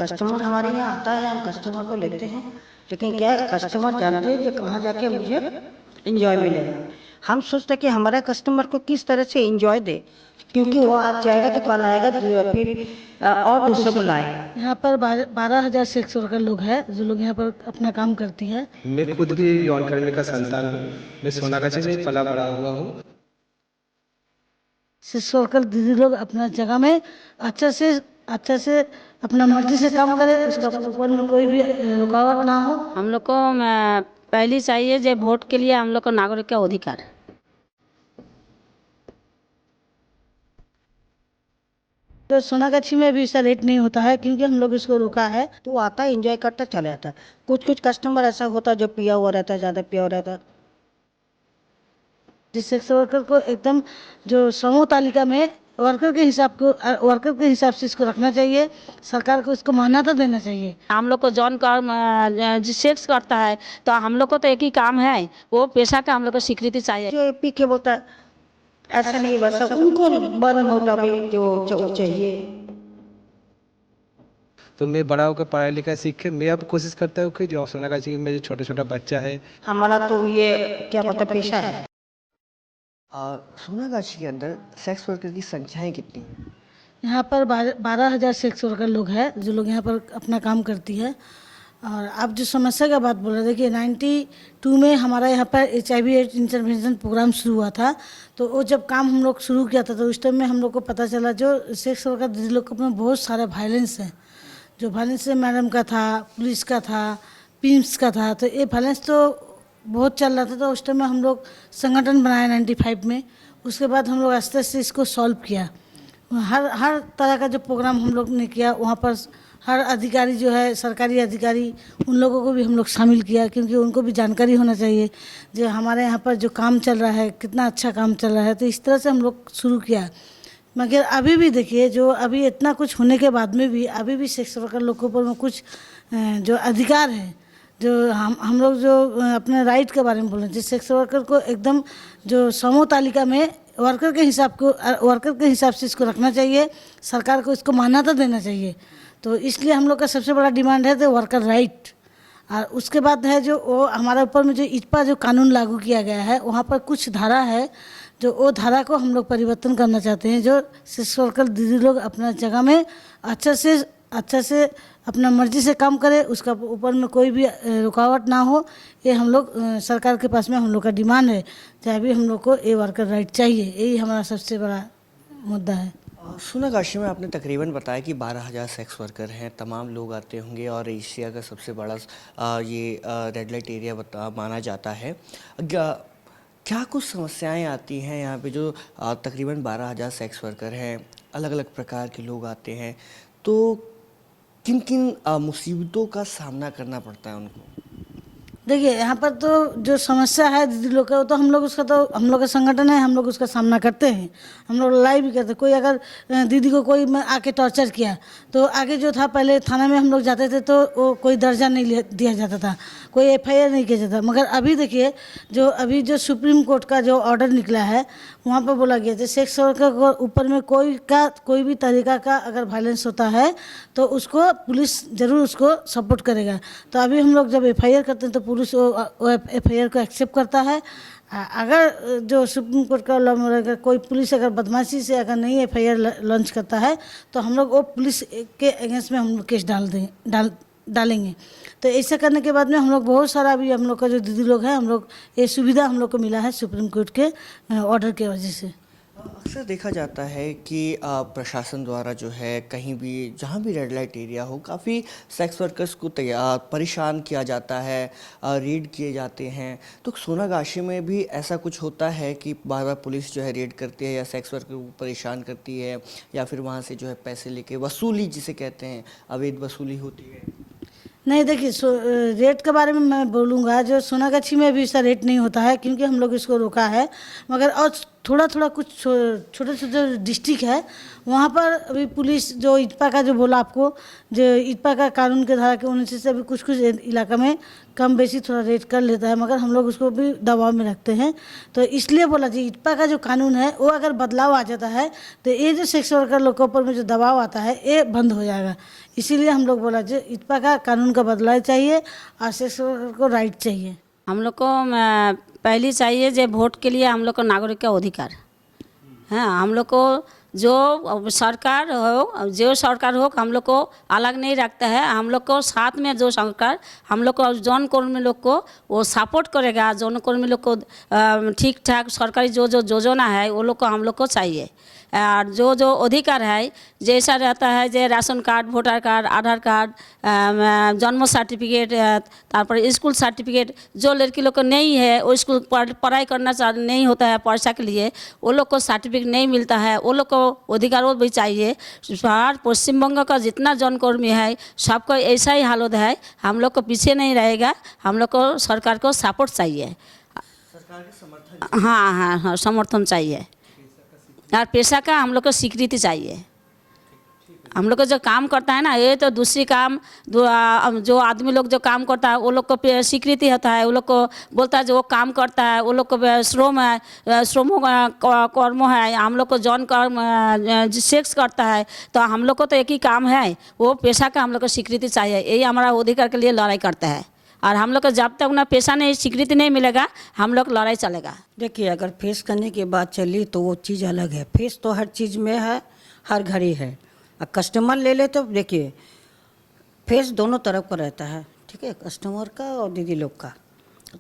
Customer हमारे यहाँ आता है, हम कस्टमर को लेते हैं, लेकिन क्या है कस्टमर जानते हैं कि कहाँ जाके मुझे इंजॉय मिलेगा। हम सोचते हैं कि हमारा कस्टमर को किस तरह से इंजॉय दे, क्योंकि वो आज जाएगा तो कल आएगा फिर और दूसरे को लाएगा। यहाँ पर 12,000 सेक्स वर्कर लोग हैं जो लोग यहाँ पर अपना काम करती है। मैं खुद भी यौन कार्मिक का संतान हूँ। मैं सोनागाछी में पला बड़ा हुआ हूँ। सेक्स वर्कर दीदी लोग अपना जगह में अच्छा से अपना मर्जी से काम करे, उसका ऊपर में कोई भी रुकावट ना हो। हम लोग को पहली चाहिए जो वोट के लिए हम लोग को नागरिक का अधिकार। तो सोनागाछी में भी ऐसा रेट नहीं होता है क्योंकि हम लोग इसको रोका है। तो आता है इंजॉय करता चला जाता है। कुछ कस्टमर ऐसा होता है जो पिया हुआ रहता है, ज़्यादा पिया हुआ रहता है। जिस सेक्स वर्कर को एकदम जो समूह तालिका में वर्कर के हिसाब से इसको रखना चाहिए। सरकार को इसको मान्यता देना चाहिए। हम लोग को जॉन का जो सेक्स करता है तो हम लोग को तो एक ही काम है, वो पेशा का हम लोग को स्वीकृति चाहिए। जो पी के बोलता है ऐसा नहीं, बस उनको बर्न होता भाई जो चाहिए। तो मैं बड़ा होकर पढ़ा लिखा सीख के मैं अब कोशिश करता हूँ कि जो सोनागाछी में जो छोटा छोटा बच्चा है, हमारा तो ये क्या पता पेशा है। सोनागाछी के अंदर सेक्स वर्कर की संख्याएं कितनी हैं? यहाँ पर 12,000 सेक्स वर्कर लोग हैं जो लोग यहाँ पर अपना काम करती है। और आप जो समस्या का बात बोल रहे, देखिए 92 में हमारा यहाँ पर HIV एड्स इंटरवेंशन प्रोग्राम शुरू हुआ था। तो वो जब काम हम लोग शुरू किया था तो उस टाइम में हम लोग को पता चला जो सेक्स वर्कर दीदी लोग में बहुत सारा वायलेंस है। जो वायलेंस मैडम का था, पुलिस का था, पिम्स का था। तो ये वायलेंस तो बहुत चल रहा था। तो उस टाइम में हम लोग संगठन बनाया 95 में। उसके बाद हम लोग आस्ते आस्ते इसको सॉल्व किया। हर तरह का जो प्रोग्राम हम लोग ने किया वहाँ पर हर अधिकारी जो है, सरकारी अधिकारी, उन लोगों को भी हम लोग शामिल किया क्योंकि उनको भी जानकारी होना चाहिए जो हमारे यहाँ पर जो काम चल रहा है कितना अच्छा काम चल रहा है। तो इस तरह से हम लोग शुरू किया। मगर अभी भी देखिए जो अभी इतना कुछ होने के बाद में भी अभी भी सेक्स वर्कर लोग के ऊपर में कुछ जो अधिकार है, जो हम लोग जो अपने राइट के बारे में बोल रहे हैं, जिस सेक्स वर्कर को एकदम जो समूह तालिका में वर्कर के हिसाब से इसको रखना चाहिए। सरकार को इसको मान्यता देना चाहिए। तो इसलिए हम लोग का सबसे बड़ा डिमांड है तो वर्कर राइट। और उसके बाद है जो वो हमारे ऊपर में जो इजपा जो कानून लागू किया गया है वहाँ पर कुछ धारा है जो वो धारा को हम लोग परिवर्तन करना चाहते हैं। जो सेक्स वर्कर दीदी लोग अपना जगह में अच्छा से अपना मर्जी से काम करे, उसका ऊपर में कोई भी रुकावट ना हो। ये हम लोग सरकार के पास में हम लोग का डिमांड है। चाहे भी हम लोग को ये वर्कर राइट चाहिए, यही हमारा सबसे बड़ा मुद्दा है। सोनागाछी में आपने तकरीबन बताया कि 12,000 सेक्स वर्कर हैं, तमाम लोग आते होंगे और एशिया का सबसे बड़ा ये रेड लाइट एरिया माना जाता है। क्या कुछ समस्याएं आती हैं यहाँ पे? जो तकरीबन 12,000 सेक्स वर्कर हैं, अलग अलग प्रकार के लोग आते हैं, तो किन किन मुसीबतों का सामना करना पड़ता है उनको? देखिए यहाँ पर तो जो समस्या है दीदी लोग का तो हम लोग का संगठन है, हम लोग उसका सामना करते हैं। हम लोग लड़ाई भी करते हैं। कोई अगर दीदी को कोई आके टॉर्चर किया तो आगे जो था पहले थाना में हम लोग जाते थे तो वो कोई दर्जा नहीं दिया जाता था, कोई FIR नहीं किया जाता। मगर अभी देखिए जो सुप्रीम कोर्ट का जो ऑर्डर निकला है वहाँ पर बोला गया था सेक्स वर्कर के ऊपर में कोई भी तरीका का अगर वायलेंस होता है तो उसको पुलिस ज़रूर उसको सपोर्ट करेगा। तो अभी हम लोग जब FIR करते हैं तो पुलिस वो FIR को एक्सेप्ट करता है। अगर जो सुप्रीम कोर्ट का लॉ में अगर कोई पुलिस अगर बदमाशी से अगर नहीं FIR लॉन्च करता है तो हम लोग वो पुलिस के अगेंस्ट में हम लोग केस डालेंगे। तो ऐसा करने के बाद में हम लोग बहुत सारा अभी हम लोग का जो दीदी लोग हैं हम लोग ये सुविधा हम लोग को मिला है सुप्रीम कोर्ट के ऑर्डर के वजह से। अक्सर देखा जाता है कि प्रशासन द्वारा जो है कहीं भी जहाँ भी रेड लाइट एरिया हो काफ़ी सेक्स वर्कर्स को परेशान किया जाता है, रेड किए जाते हैं। तो सोनागाछी में भी ऐसा कुछ होता है कि बार बार पुलिस जो है रेड करती है या सेक्स वर्कर को परेशान करती है या फिर वहाँ से जो है पैसे लेके वसूली जिसे कहते हैं अवैध वसूली होती है? नहीं देखिए रेट के बारे में मैं बोलूँगा जो सोनागाछी में भी ऐसा रेट नहीं होता है क्योंकि हम लोग इसको रोका है। मगर और थोड़ा थोड़ा कुछ छोटे छोटे डिस्ट्रिक्ट है वहाँ पर अभी पुलिस जो इटपा का जो बोला आपको, जो इटपा का कानून के धारा के 19 से अभी कुछ कुछ इलाका में कम बेसी थोड़ा रेट कर लेता है, मगर हम लोग उसको भी दबाव में रखते हैं। तो इसलिए बोला जी इटपा का जो कानून है वो अगर बदलाव आ जाता है तो ये जो सेक्स वर्कर लोग के ऊपर में जो दबाव आता है ये बंद हो जाएगा। इसीलिए हम लोग बोला जी इटपा का कानून का बदलाव चाहिए और सेक्स वर्कर को राइट चाहिए। हम लोग को पहली चाहिए जो वोट के लिए हम लोग को नागरिक का अधिकार है। हम लोग को जो सरकार हो हम लोग को अलग नहीं रखता है। हम लोग को साथ में जो सरकार हम लोग को जौन कर्मी लोग को वो सपोर्ट करेगा, जौन कर्मी लोग को ठीक ठाक सरकारी जो योजना है वो लोग को हम लोग को चाहिए। और जो अधिकार है जैसा रहता है जो राशन कार्ड, वोटर कार्ड, आधार कार्ड, जन्म सर्टिफिकेट, तारपर स्कूल सर्टिफिकेट, जो लड़की लोग को नहीं है वो स्कूल पढ़ाई करना नहीं होता है पैसा के लिए, वो लोग को सर्टिफिकेट नहीं मिलता है, वो लोग को अधिकार वो भी चाहिए। और पश्चिम बंग का जितना जनकर्मी है सबको ऐसा ही हालत है, हम लोग को पीछे नहीं रहेगा। हम लोग को सरकार को सपोर्ट चाहिए, सरकार के समर्थन। हाँ, समर्थन चाहिए और पेशा का हम लोग को स्वीकृति चाहिए। हम लोग को जो काम करता है ना, ये तो दूसरी काम जो आदमी लोग जो काम करता है वो लोग को स्वीकृति होता है, वो लोग को बोलता है जो वो काम करता है वो लोग को श्रम है, श्रमों का कर्म है। हम लोग को जौन कर्म सेक्स करता है तो हम लोग को तो एक ही काम है, वो पेशा का हम लोग को स्वीकृति चाहिए। यही हमारा अधिकार के लिए लड़ाई करता है और हम लोग को जब तक ना पेशा नहीं स्वीकृति नहीं मिलेगा हम लोग लड़ाई चलेगा। देखिए अगर फेस करने की बात चली तो वो चीज़ अलग है। फेस तो हर चीज़ में है, हर घड़ी है। अब कस्टमर ले ले तो देखिए फेस दोनों तरफ का रहता है, ठीक है, कस्टमर का और दीदी लोग का।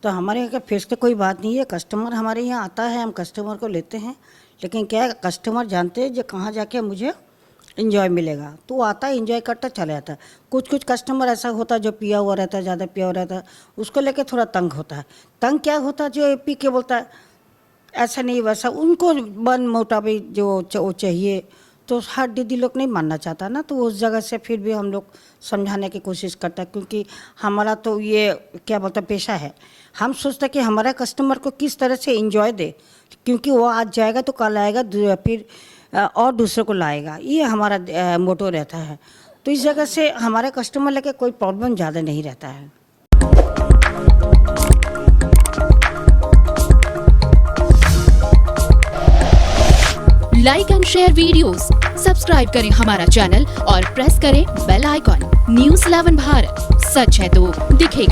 तो हमारे यहाँ का फेस की कोई बात नहीं है। कस्टमर हमारे यहाँ आता है, हम कस्टमर को लेते हैं, लेकिन क्या है कस्टमर जानते हैं जो कहाँ जाके मुझे इन्जॉय मिलेगा, तो वो आता है इन्जॉय करता चला जाता है। कुछ कस्टमर ऐसा होता है जो पिया हुआ रहता है, ज़्यादा पिया हुआ रहता है, उसको लेके थोड़ा तंग होता है। तंग क्या होता है जो पी के बोलता है ऐसा नहीं वैसा, उनको मन मोटापी जो चाहिए, तो हर दीदी लोग नहीं मानना चाहता ना, तो उस जगह से फिर भी हम लोग समझाने की कोशिश करता है। क्योंकि हमारा तो ये क्या बोलते पेशा है, हम सोचते कि हमारा कस्टमर को किस तरह से एंजॉय दे, क्योंकि वो आज जाएगा तो कल आएगा फिर और दूसरे को लाएगा, ये हमारा मोटो रहता है। तो इस जगह से हमारे कस्टमर लेके कोई प्रॉब्लम ज़्यादा नहीं रहता है। Like and share videos, subscribe करें हमारा चैनल और प्रेस करें बेल आइकॉन। News 11 भारत, सच है तो दिखेगा।